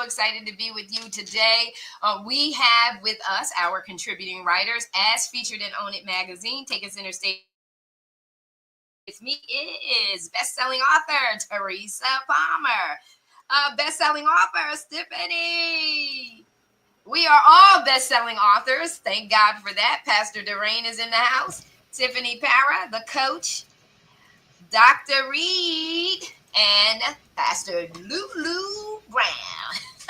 so excited to be with you today. We have with us our contributing writers, as featured in Own It magazine. Taking center stage with me is best-selling author Teresa Palmer, best-selling author Stephanie. We are all best-selling authors. Thank God for that. Pastor Derain is in the house. Tiffany Para, the coach, Dr. Reed, and Pastor Lulu Brown.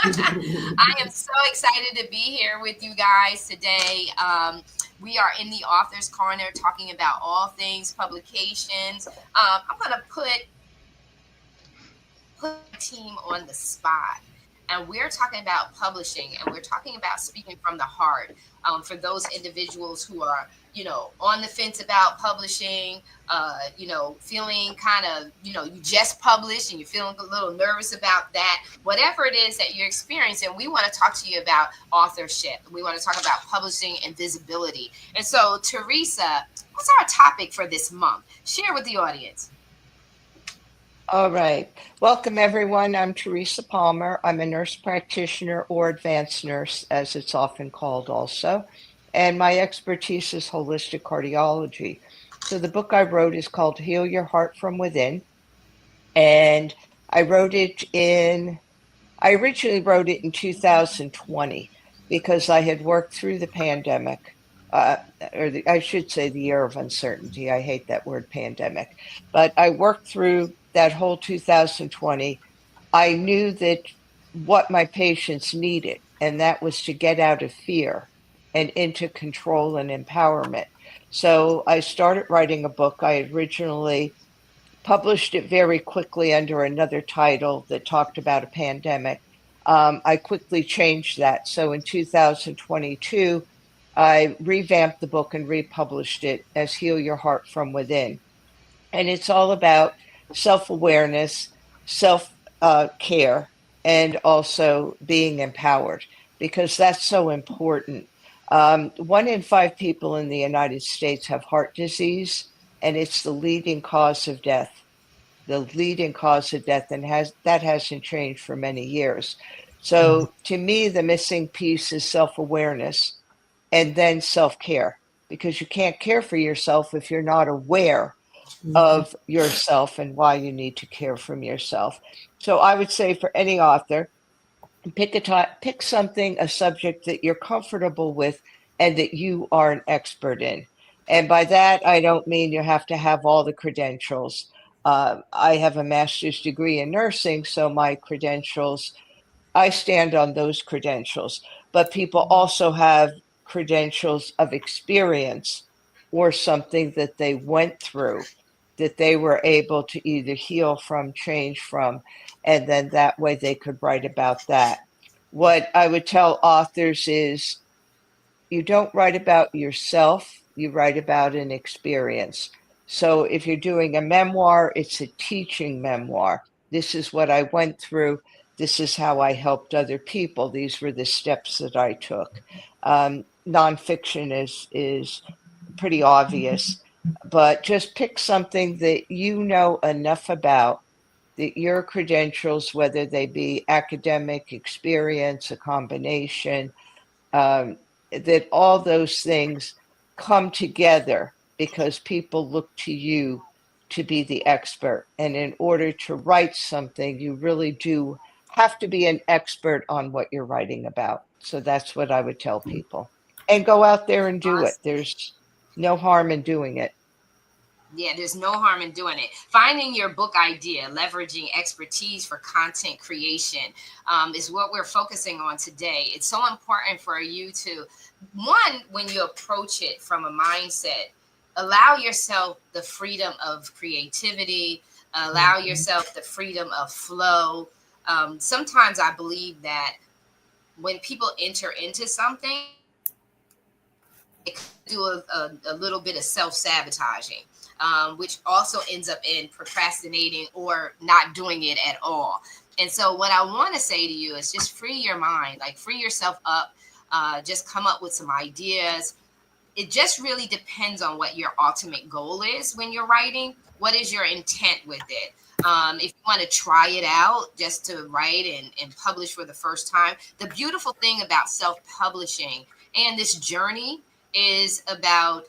I am so excited to be here with you guys today. We are in the Author's Corner talking about all things publications. I'm going to put my team on the spot. And we're talking about publishing, and we're talking about speaking from the heart for those individuals who are, on the fence about publishing, feeling kind of, you just published and you're feeling a little nervous about that. Whatever it is that you're experiencing, we want to talk to you about authorship. We want to talk about publishing and visibility. And so, Teresa, what's our topic for this month? Share with the audience. All right. Welcome, everyone. I'm Teresa Palmer. I'm a nurse practitioner or advanced nurse, as it's often called also. And my expertise is holistic cardiology. So the book I wrote is called Heal Your Heart from Within. And I originally wrote it in 2020 because I had worked through the pandemic, I should say the year of uncertainty. I hate that word pandemic. But I worked through that whole 2020. I knew that what my patients needed, and that was to get out of fear and into control and empowerment. So I started writing a book. I originally published it very quickly under another title that talked about a pandemic. I quickly changed that. So in 2022, I revamped the book and republished it as Heal Your Heart from Within. And it's all about self-awareness, self-care, and also being empowered, because that's so important. 1 in 5 people in the United States have heart disease, and it's the leading cause of death. And that hasn't changed for many years. So to me, the missing piece is self-awareness and then self-care, because you can't care for yourself if you're not aware of yourself and why you need to care for yourself. So I would say for any author, pick a subject that you're comfortable with and that you are an expert in. And by that, I don't mean you have to have all the credentials. I have a master's degree in nursing, so my credentials, I stand on those credentials. But people also have credentials of experience or something that they went through, that they were able to either heal from, change from, and then that way they could write about that. What I would tell authors is you don't write about yourself, you write about an experience. So if you're doing a memoir, it's a teaching memoir. This is what I went through. This is how I helped other people. These were the steps that I took. Nonfiction is pretty obvious, but just pick something that you know enough about, that your credentials, whether they be academic, experience, a combination, that all those things come together because people look to you to be the expert. And in order to write something, you really do have to be an expert on what you're writing about. So that's what I would tell people. And go out there and do it. There's no harm in doing it. Yeah, there's no harm in doing it. Finding your book idea, leveraging expertise for content creation is what we're focusing on today. It's so important for you to, one, when you approach it from a mindset, allow yourself the freedom of creativity, allow yourself the freedom of flow. Sometimes I believe that when people enter into something, they do a little bit of self-sabotaging. Which also ends up in procrastinating or not doing it at all. And so what I want to say to you is just free your mind, like free yourself up, just come up with some ideas. It just really depends on what your ultimate goal is when you're writing. What is your intent with it? If you want to try it out just to write and publish for the first time, the beautiful thing about self-publishing and this journey is about,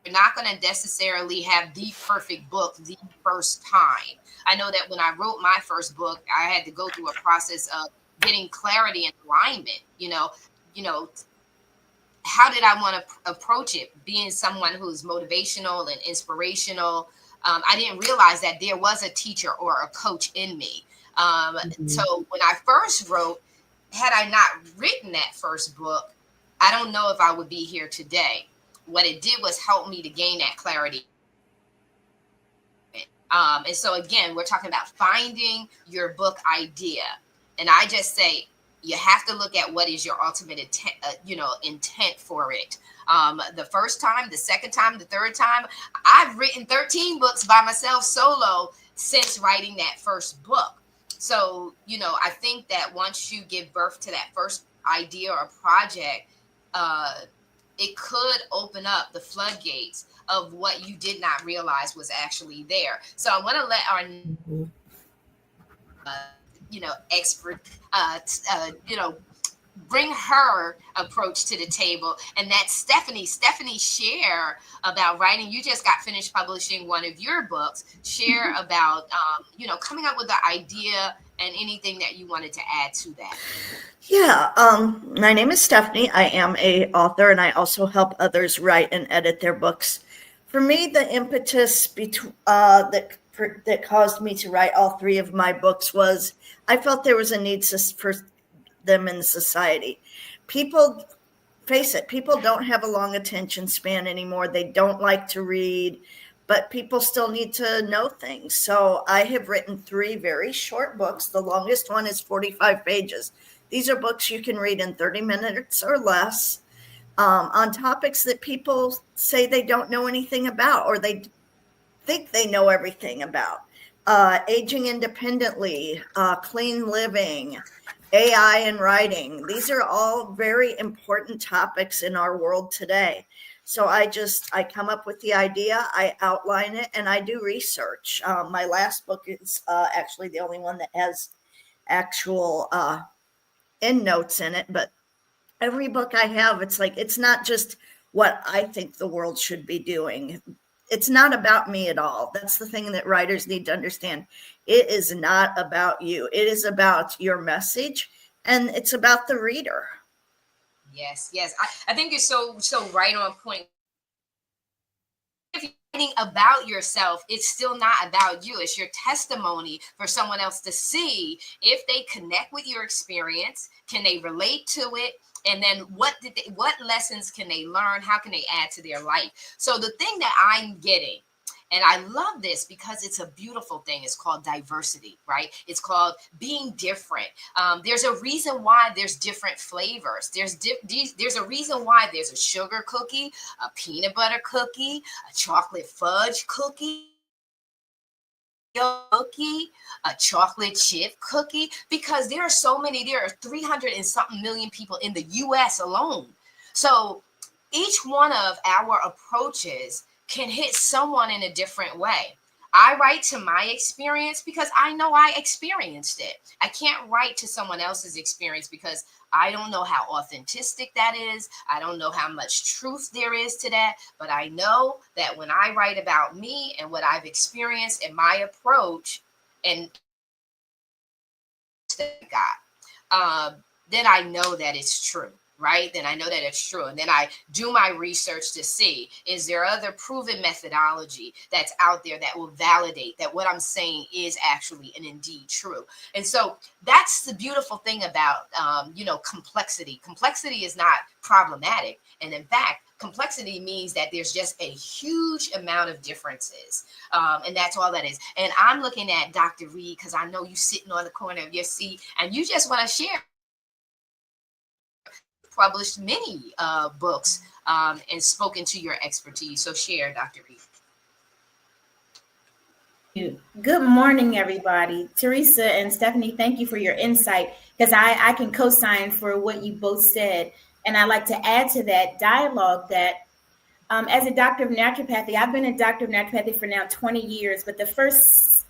you're not going to necessarily have the perfect book the first time. I know that when I wrote my first book, I had to go through a process of getting clarity and alignment. You know, how did I want to approach it? Being someone who's motivational and inspirational, I didn't realize that there was a teacher or a coach in me. So when I first wrote, had I not written that first book, I don't know if I would be here today. What it did was help me to gain that clarity. And so again, we're talking about finding your book idea. And I just say, you have to look at what is your ultimate intent, intent for it. The first time, the second time, the third time, I've written 13 books by myself solo since writing that first book. So, I think that once you give birth to that first idea or project, it could open up the floodgates of what you did not realize was actually there. So I want to let our expert, bring her approach to the table, and that's Stephanie. Stephanie, share about writing. You just got finished publishing one of your books. Share about coming up with the idea and anything that you wanted to add to that. Yeah, my name is Stephanie. I am a author, and I also help others write and edit their books. For me, the impetus that caused me to write all three of my books was I felt there was a need for them in society. People, face it, people don't have a long attention span anymore. They don't like to read, but people still need to know things. So I have written three very short books. The longest one is 45 pages. These are books you can read in 30 minutes or less, on topics that people say they don't know anything about, or they think they know everything about. Aging independently, clean living, AI and writing. These are all very important topics in our world today. So I come up with the idea, I outline it, and I do research. My last book is actually the only one that has actual endnotes in it, but every book I have, it's not just what I think the world should be doing. It's not about me at all. That's the thing that writers need to understand. It is not about you. It is about your message, and it's about the reader. Yes. I think you're so right on point. If you're writing about yourself, it's still not about you. It's your testimony for someone else to see if they connect with your experience. Can they relate to it? And then what lessons can they learn? How can they add to their life? So the thing that I'm getting, and I love this because it's a beautiful thing, it's called diversity, right? It's called being different. There's a reason why there's different flavors. There's a reason why there's a sugar cookie, a peanut butter cookie, a chocolate fudge cookie, a chocolate chip cookie, because there are 300 and something million people in the US alone. So each one of our approaches can hit someone in a different way. I write to my experience because I know I experienced it. I can't write to someone else's experience because I don't know how authentic that is. I don't know how much truth there is to that. But I know that when I write about me and what I've experienced and my approach and then I know that it's true. Right? Then I know that it's true. And then I do my research to see, is there other proven methodology that's out there that will validate that what I'm saying is actually and indeed true. And so that's the beautiful thing about, complexity. Complexity is not problematic. And in fact, complexity means that there's just a huge amount of differences. And that's all that is. And I'm looking at Dr. Reed because I know you sitting on the corner of your seat and you just want to share. Published many books and spoken to your expertise. So share, Dr. Reed. Good morning, everybody. Teresa and Stephanie, thank you for your insight, because I can co-sign for what you both said. And I like to add to that dialogue that As a doctor of naturopathy, I've been a doctor of naturopathy for now 20 years, but the first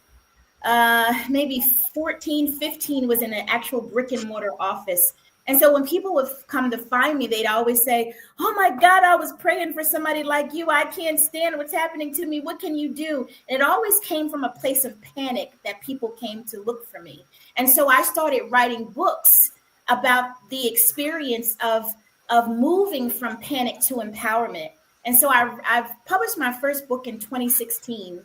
maybe 14, 15 was in an actual brick and mortar office. And so when people would come to find me, they'd always say, oh my God, I was praying for somebody like you. I can't stand what's happening to me. What can you do? And it always came from a place of panic that people came to look for me. And so I started writing books about the experience of moving from panic to empowerment. And so I've published my first book in 2016.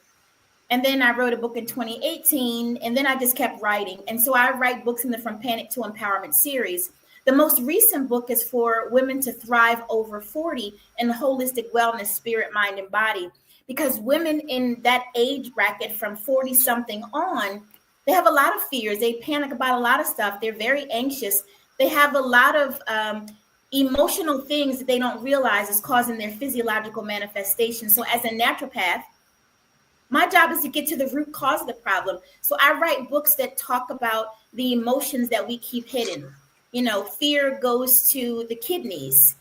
And then I wrote a book in 2018, and then I just kept writing. And so I write books in the From Panic to Empowerment series. The most recent book is for women to thrive over 40 in holistic wellness, spirit, mind, and body. Because women in that age bracket from 40 something on, they have a lot of fears. They panic about a lot of stuff. They're very anxious. They have a lot of emotional things that they don't realize is causing their physiological manifestation. So as a naturopath, my job is to get to the root cause of the problem. So I write books that talk about the emotions that we keep hidden. You know, fear goes to the kidneys,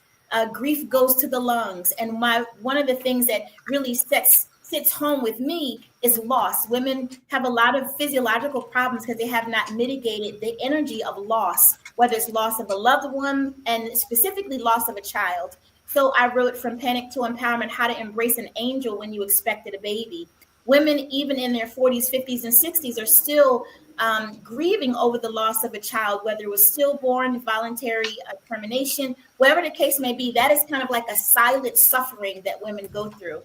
grief goes to the lungs. And one of the things that really sits home with me is loss. Women have a lot of physiological problems because they have not mitigated the energy of loss, whether it's loss of a loved one and specifically loss of a child. So I wrote From Panic to Empowerment, How to Embrace an Angel When You Expected a Baby. Women, even in their 40s, 50s, and 60s, are still grieving over the loss of a child, whether it was stillborn, voluntary termination, whatever the case may be. That is kind of like a silent suffering that women go through.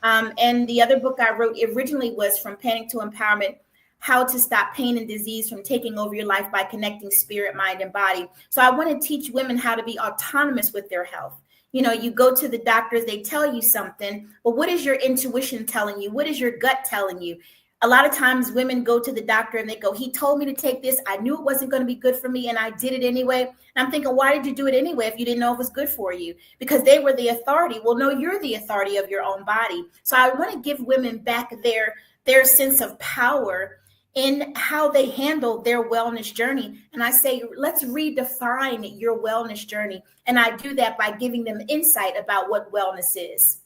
And the other book I wrote originally was From Panic to Empowerment, How to Stop Pain and Disease from Taking Over Your Life by Connecting Spirit, Mind, and Body. So I want to teach women how to be autonomous with their health. You know, you go to the doctors, they tell you something, but what is your intuition telling you? What is your gut telling you? A lot of times women go to the doctor and they go, he told me to take this. I knew it wasn't going to be good for me, and I did it anyway. And I'm thinking, why did you do it anyway if you didn't know it was good for you? Because they were the authority. Well, no, you're the authority of your own body. So I want to give women back their sense of power in how they handle their wellness journey. And I say, let's redefine your wellness journey. And I do that by giving them insight about what wellness is.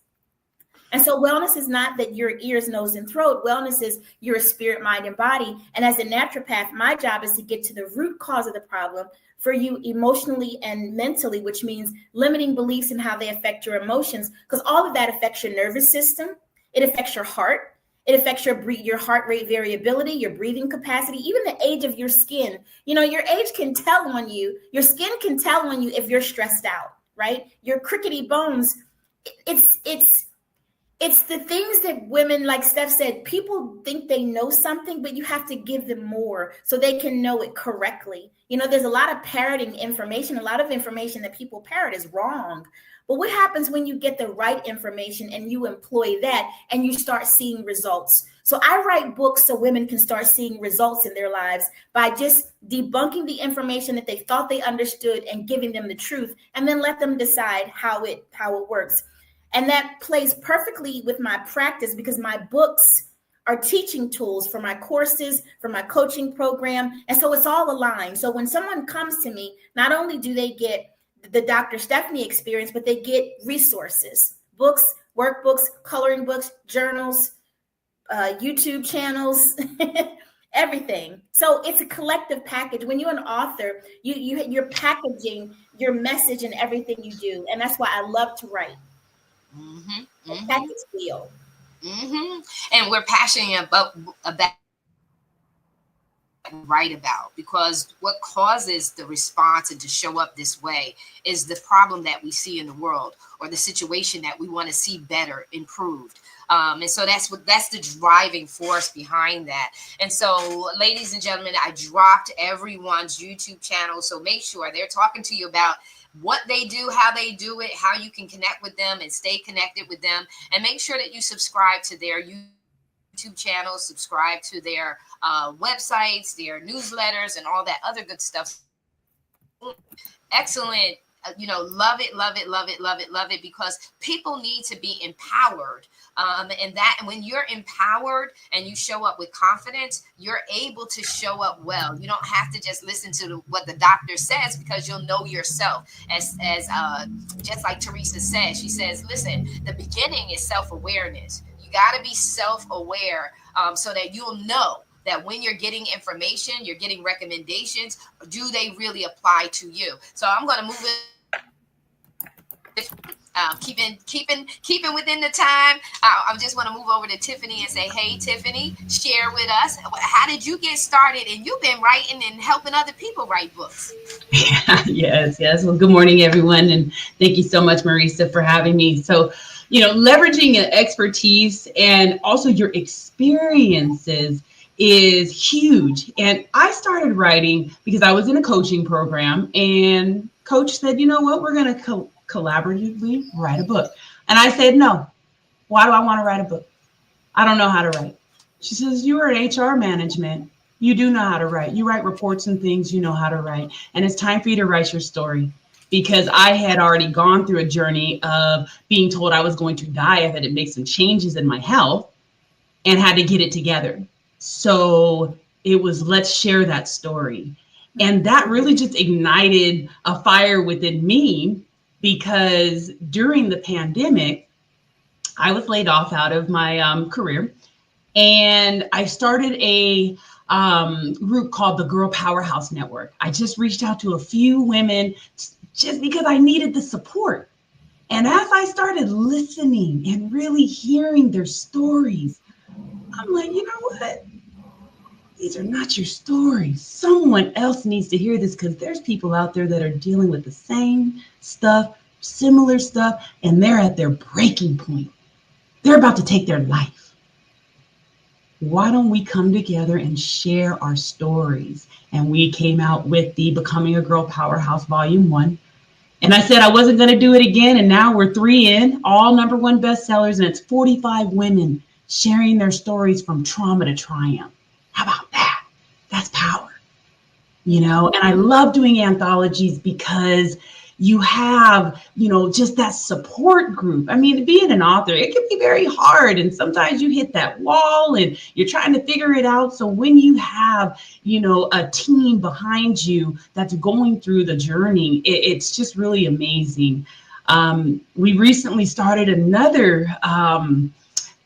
And so wellness is not that your ears, nose, and throat. Wellness is your spirit, mind, and body. And as a naturopath, my job is to get to the root cause of the problem for you emotionally and mentally, which means limiting beliefs and how they affect your emotions, because all of that affects your nervous system. It affects your heart. It affects your heart rate variability, your breathing capacity, even the age of your skin. You know, your age can tell on you. Your skin can tell on you if you're stressed out, right? Your crickety bones, it's the things that women, like Steph said, people think they know something, but you have to give them more so they can know it correctly. You know, there's a lot of parroting information. A lot of information that people parrot is wrong. But what happens when you get the right information and you employ that and you start seeing results? So I write books so women can start seeing results in their lives by just debunking the information that they thought they understood and giving them the truth, and then let them decide how it works. And that plays perfectly with my practice because my books are teaching tools for my courses, for my coaching program. And so it's all aligned. So when someone comes to me, not only do they get the Dr. Stephanie experience, but they get resources, books, workbooks, coloring books, journals, YouTube channels, everything. So it's a collective package. When you're an author, you're packaging your message and everything you do. And that's why I love to write. Package deal. And we're passionate about write about, because what causes the response and to show up this way is the problem that we see in the world, or the situation that we want to see better, improved. And so that's the driving force behind that. And so, ladies and gentlemen, I dropped everyone's YouTube channel, so make sure they're talking to you about what they do, how they do it, how you can connect with them and stay connected with them, and make sure that you subscribe to their YouTube channels, subscribe to their websites, their newsletters, and all that other good stuff. Excellent love it, love it, love it, love it, love it, because people need to be empowered. And when you're empowered and you show up with confidence, you're able to show up well. You don't have to just listen to what the doctor says, because you'll know yourself. As just like Teresa says, she says, listen, the beginning is self-awareness. You got to be self-aware, so that you'll know that when you're getting information, you're getting recommendations, do they really apply to you? So I'm going to move it. Keeping within the time. I just want to move over to Tiffany and say, hey, Tiffany, share with us, how did you get started? And you've been writing and helping other people write books. Yes. Well, good morning, everyone. And thank you so much, Marisa, for having me. So, leveraging your expertise and also your experiences is huge. And I started writing because I was in a coaching program, and coach said, you know what, we're going to collaboratively write a book. And I said, no. Why do I want to write a book? I don't know how to write. She says, you are in HR management. You do know how to write. You write reports and things, you know how to write. And it's time for you to write your story. Because I had already gone through a journey of being told I was going to die if I didn't make some changes in my health, and had to get it together. So it was, let's share that story. And that really just ignited a fire within me, because during the pandemic, I was laid off out of my career, and I started a group called the Girl Powerhouse Network. I just reached out to a few women just because I needed the support. And as I started listening and really hearing their stories, I'm like, you know what? These are not your stories. Someone else needs to hear this, because there's people out there that are dealing with the same stuff, similar stuff, and they're at their breaking point. They're about to take their life. Why don't we come together and share our stories? And we came out with the Becoming a Girl Powerhouse Volume 1. And I said I wasn't going to do it again. And now we're 3 in, all #1 bestsellers. And it's 45 women sharing their stories from trauma to triumph. How about that? That's power. And I love doing anthologies because you have, just that support group. I mean, being an author, it can be very hard. And sometimes you hit that wall and you're trying to figure it out. So when you have, a team behind you that's going through the journey, it's just really amazing. We recently started another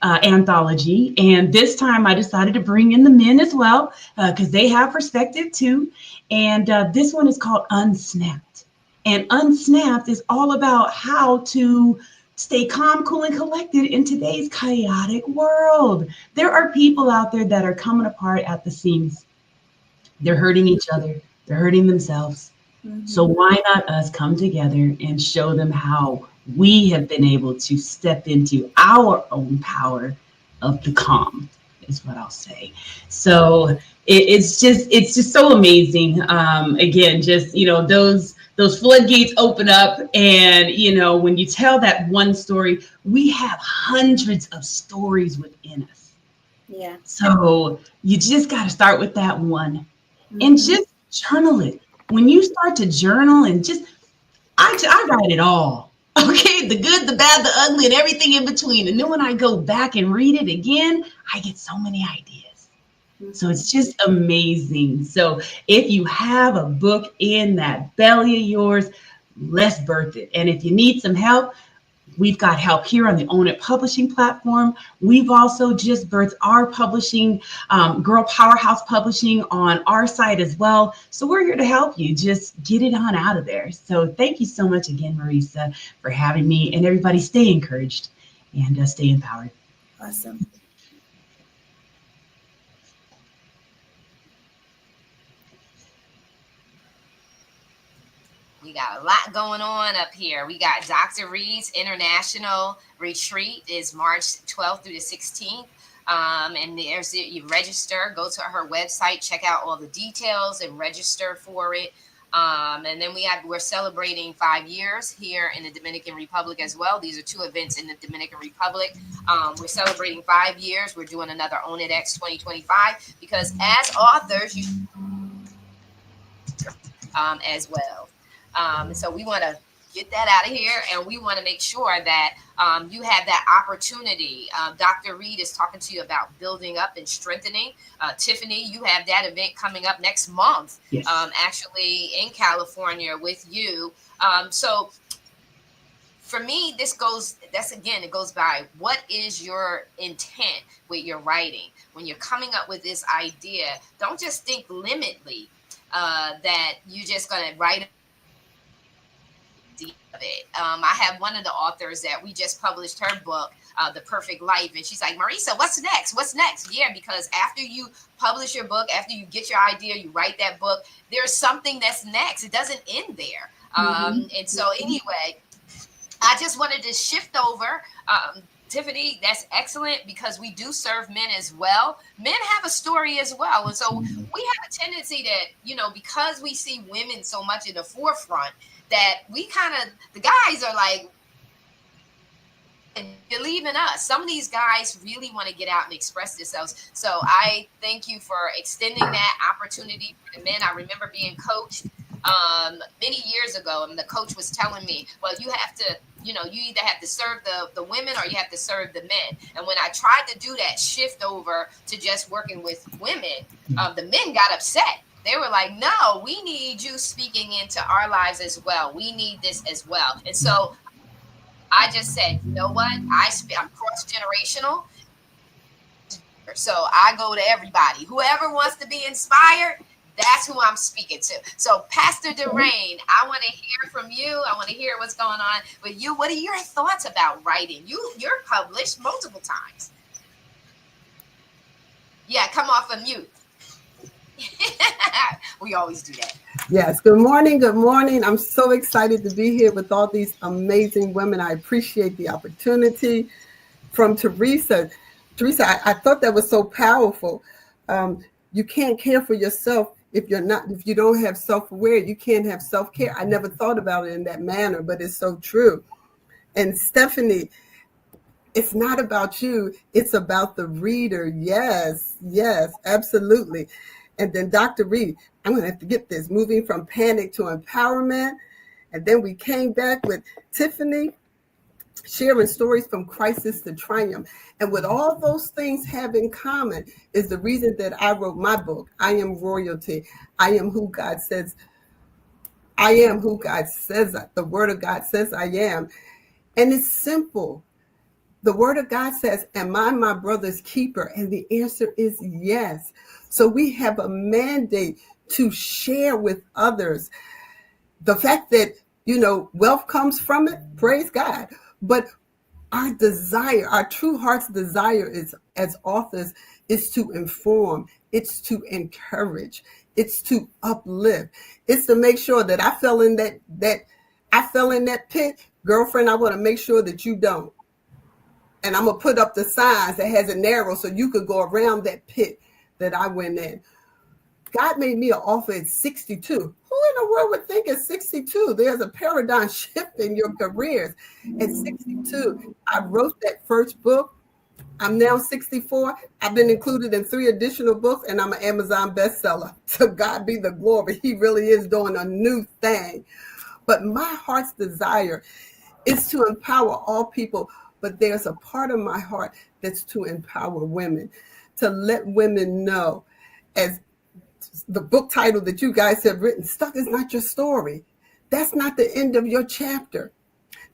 anthology, and this time I decided to bring in the men as well, because they have perspective too. And this one is called Unsnapped. And Unsnapped is all about how to stay calm, cool, and collected in today's chaotic world. There are people out there that are coming apart at the seams. They're hurting each other. They're hurting themselves. Mm-hmm. So why not us come together and show them how we have been able to step into our own power of the calm, is what I'll say. So it's just so amazing. Again, just, those floodgates open up, and, when you tell that one story, we have hundreds of stories within us. Yeah. So you just got to start with that one, and just journal it. When you start to journal and I write it all. Okay, the good, the bad, the ugly, and everything in between. And then when I go back and read it again, I get so many ideas. So it's just amazing. So if you have a book in that belly of yours, let's birth it. And if you need some help, we've got help here on the Own It Publishing platform. We've also just birthed our publishing, Girl Powerhouse Publishing, on our site as well. So we're here to help you just get it on out of there. So thank you so much again, Marisa, for having me. And everybody, stay encouraged and stay empowered. Awesome. We got a lot going on up here. We got Dr. Reed's International Retreat is March 12th through the 16th. And there's you register, go to her website, check out all the details and register for it. And then we're celebrating 5 years here in the Dominican Republic as well. These are 2 events in the Dominican Republic. We're celebrating 5 years. We're doing another Own It X 2025 because as authors, you as well. So we want to get that out of here, and we want to make sure that you have that opportunity. Dr. Reed is talking to you about building up and strengthening. Tiffany, you have that event coming up next month, Yes. Actually in California with you. So for me, it goes by what is your intent with your writing. When you're coming up with this idea, don't just think limitedly that you're just going to write of it. I have one of the authors that we just published her book, The Perfect Life, and she's like, Marisa, what's next? What's next? Yeah, because after you publish your book, after you get your idea, you write that book, there's something that's next. It doesn't end there. And so anyway, I just wanted to shift over. Tiffany, that's excellent, because we do serve men as well. Men have a story as well. And so we have a tendency that, because we see women so much in the forefront, that we the guys are like, you're leaving us. Some of these guys really want to get out and express themselves. So I thank you for extending that opportunity for the men. I remember being coached many years ago, and the coach was telling me, well, you have to, you either have to serve the women or you have to serve the men. And when I tried to do that shift over to just working with women, the men got upset. They were like, no, we need you speaking into our lives as well. We need this as well. And so I just said, you know what? I'm cross-generational. So I go to everybody. Whoever wants to be inspired, that's who I'm speaking to. So Pastor Durain, I want to hear from you. I want to hear what's going on with you. What are your thoughts about writing? You're published multiple times. Yeah, come off of mute. We always do that. Yes. Good morning. Good morning. I'm so excited to be here with all these amazing women. I appreciate the opportunity. From Teresa, I thought that was so powerful. You can't care for yourself if you don't have self-aware. You can't have self-care. I never thought about it in that manner, but it's so true. And Stephanie, it's not about you. It's about the reader. Yes, absolutely. And then Dr. Reed, I'm going to have to get this, moving from panic to empowerment. And then we came back with Tiffany, sharing stories from crisis to triumph. And what all those things have in common is the reason that I wrote my book, I Am Royalty. I am who God says. I am who God says. The word of God says I am. And it's simple. The word of God says, am I my brother's keeper? And the answer is yes. So we have a mandate to share with others. The fact that, wealth comes from it, praise God. But our desire, our true heart's desire is, as authors, is to inform, it's to encourage, it's to uplift, it's to make sure that I fell in that pit, girlfriend, I want to make sure that you don't. And I'm going to put up the signs that has an arrow so you could go around that pit that I went in. God made me an author at 62. Who in the world would think at 62? There's a paradigm shift in your careers. At 62, I wrote that first book. I'm now 64. I've been included in 3 additional books, and I'm an Amazon bestseller. To God be the glory. He really is doing a new thing. But my heart's desire is to empower all people. But there's a part of my heart that's to empower women, to let women know, as the book title that you guys have written, Stuck is Not Your Story. That's not the end of your chapter.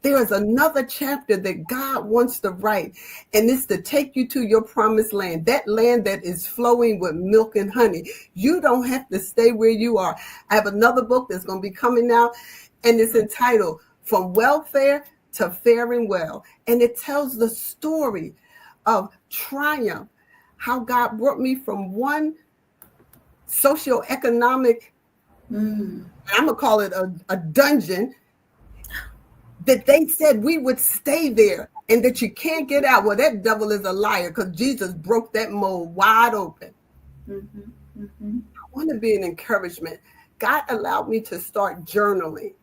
There is another chapter that God wants to write, and it's to take you to your promised land, that land that is flowing with milk and honey. You don't have to stay where you are. I have another book that's going to be coming out, and it's entitled From Welfare to Faring Well. And it tells the story of triumph, how God brought me from one socioeconomic, I'm going to call it a dungeon, that they said we would stay there and that you can't get out. Well, that devil is a liar, because Jesus broke that mold wide open. I want to be an encouragement. God allowed me to start journaling.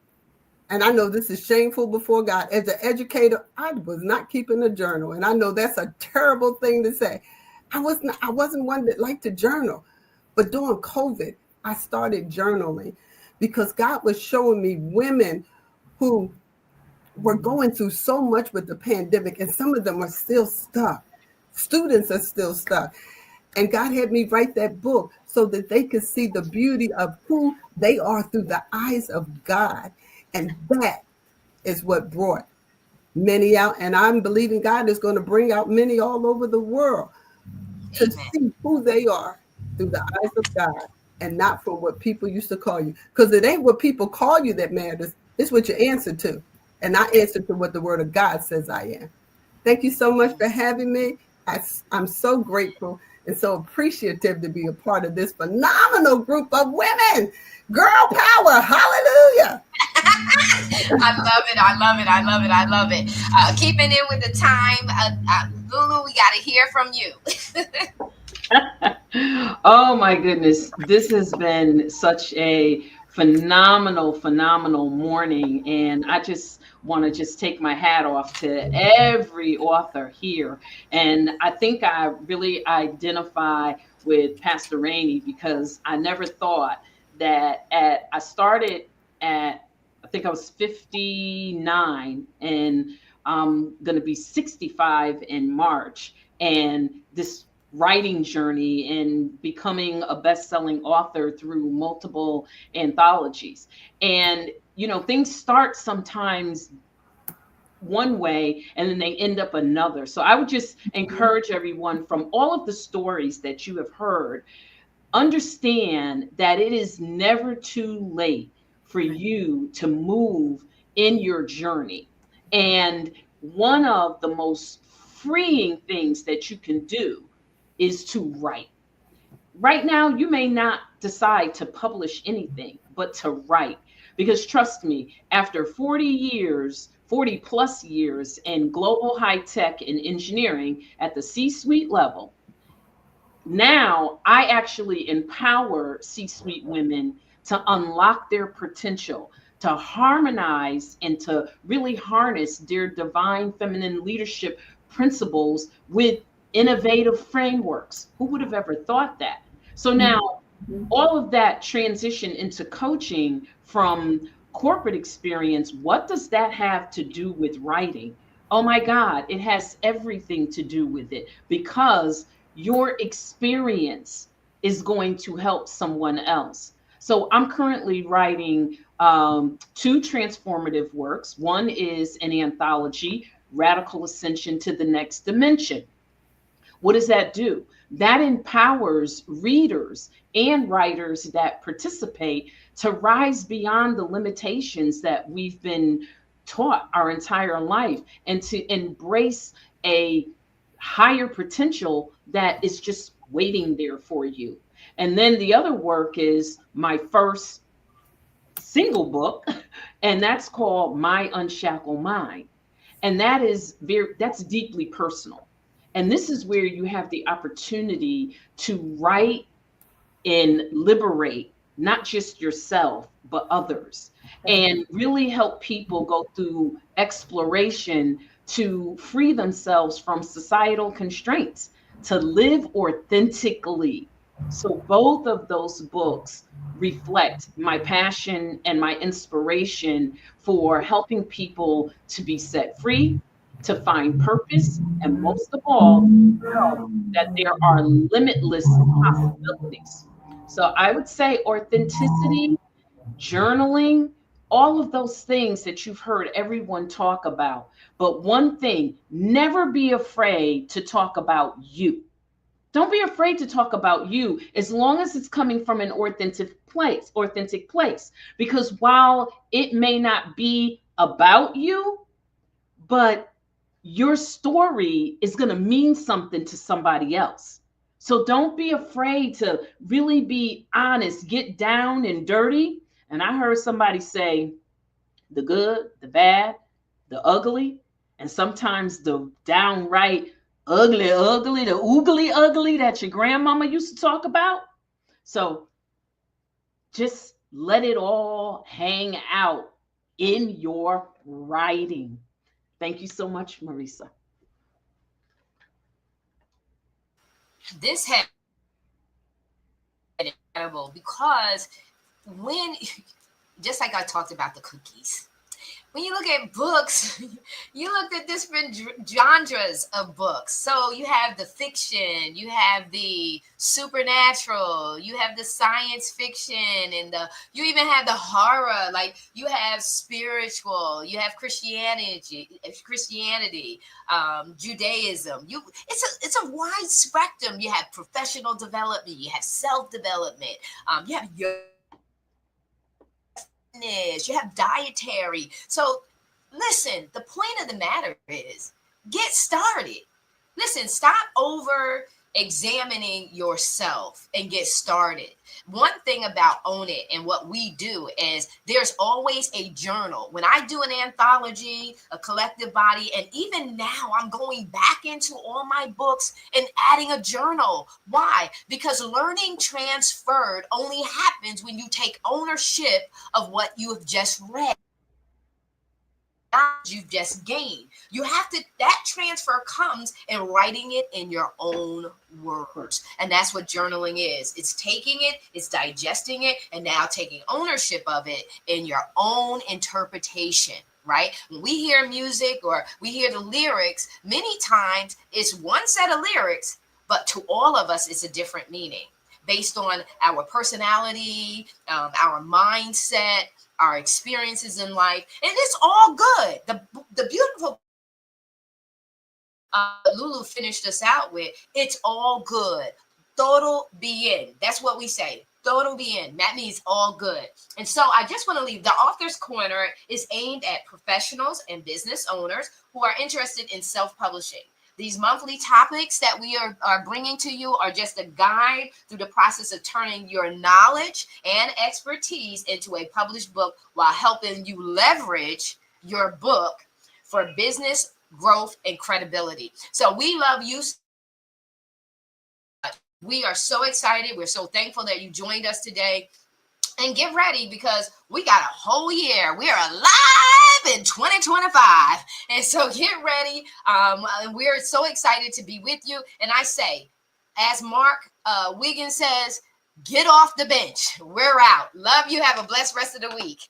And I know this is shameful before God. As an educator, I was not keeping a journal. And I know that's a terrible thing to say. I wasn't one that liked to journal. But during COVID, I started journaling because God was showing me women who we're going through so much with the pandemic, and some of them are still stuck. Students are still stuck. And God had me write that book so that they could see the beauty of who they are through the eyes of God. And that is what brought many out. And I'm believing God is going to bring out many all over the world to see who they are through the eyes of God, and not from what people used to call you. Because it ain't what people call you that matters. It's what you answer to. And I answer to what the word of God says I am. Thank you so much for having me. I'm so grateful and so appreciative to be a part of this phenomenal group of women. Girl power. Hallelujah. I love it. I love it. I love it. I love it. Keeping in with the time, Lulu, we got to hear from you. Oh my goodness. This has been such a phenomenal morning. And I just want to just take my hat off to every author here. And I think I really identify with Pastor Rainey, because I never thought that I started at, I think I was 59, and I'm going to be 65 in March. And this writing journey and becoming a best-selling author through multiple anthologies. And, you know, things start sometimes one way and then they end up another. So I would just encourage everyone, from all of the stories that you have heard, understand that it is never too late for you to move in your journey. And one of the most freeing things that you can do is to write. Right now, you may not decide to publish anything, but to write. Because trust me, after 40 plus years in global high tech and engineering at the C-suite level, now I actually empower C-suite women to unlock their potential, to harmonize and to really harness their divine feminine leadership principles with innovative frameworks. Who would have ever thought that? So now all of that transition into coaching from corporate experience, what does that have to do with writing? Oh my God, it has everything to do with it, because your experience is going to help someone else. So I'm currently writing 2 transformative works. One is an anthology, Radical Ascension to the Next Dimension. What does that do? That empowers readers and writers that participate to rise beyond the limitations that we've been taught our entire life, and to embrace a higher potential that is just waiting there for you. And then the other work is my first single book, and that's called My Unshackled Mind. And that's deeply personal. And this is where you have the opportunity to write and liberate not just yourself, but others, and really help people go through exploration to free themselves from societal constraints, to live authentically. So both of those books reflect my passion and my inspiration for helping people to be set free, to find purpose, and most of all, know that there are limitless possibilities. So I would say authenticity, journaling, all of those things that you've heard everyone talk about. But one thing, never be afraid to talk about you. Don't be afraid to talk about you, as long as it's coming from an authentic place. Because while it may not be about you, but your story is going to mean something to somebody else. So don't be afraid to really be honest, get down and dirty. And I heard somebody say the good, the bad, the ugly, and sometimes the downright ugly, the oogly ugly that your grandmama used to talk about. So just let it all hang out in your writing. Thank you so much, Marisa. This has been incredible, because when, just like I talked about the cookies, when you look at books, you look at different genres of books. So you have the fiction, you have the supernatural, you have the science fiction, and you even have the horror. Like you have spiritual, you have Christianity, Judaism. It's a wide spectrum. You have professional development, you have self development, you have your you have dietary. So listen, the point of the matter is get started. Listen, stop over examining yourself and get started. One thing about Own It and what we do is there's always a journal. When I do an anthology, a collective body, and even now I'm going back into all my books and adding a journal. Why? Because learning transferred only happens when you take ownership of what you have just read. You've just gained. You have to, that transfer comes in writing it in your own words. And that's what journaling is. It's taking it, it's digesting it, and now taking ownership of it in your own interpretation, right? When we hear music or we hear the lyrics, many times it's one set of lyrics, but to all of us, it's a different meaning based on our personality, our mindset, our experiences in life, and it's all good. The beautiful Lulu finished us out with, it's all good. Todo bien. That's what we say. Todo bien. That means all good. And so I just want to leave the Author's Corner is aimed at professionals and business owners who are interested in self-publishing. These monthly topics that we are bringing to you are just a guide through the process of turning your knowledge and expertise into a published book while helping you leverage your book for business growth and credibility. So we love you. We are so excited. We're so thankful that you joined us today. And get ready because we got a whole year. We are alive in 2025. And so get ready. And we're so excited to be with you. And I say, as Mark Wiggins says, get off the bench. We're out. Love you. Have a blessed rest of the week.